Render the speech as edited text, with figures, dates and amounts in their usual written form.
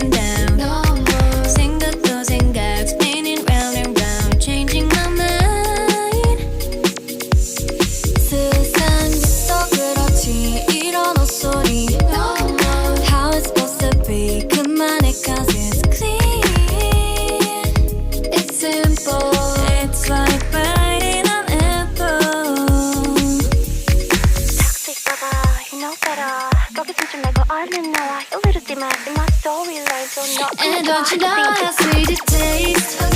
slowing down. No more 생각도 생각, spinning round and round, changing my mind. 세상에서 그렇지 이런 헛소리. No more how it's supposed to be. 그만해 'cause it's clean. It's simple. It's like biting an apple. Toxic lover, you know better. 거기서 좀 말고 얼른 나와. 일리르지 마, in my storyline. So no, And don't you know how sweet it tastes?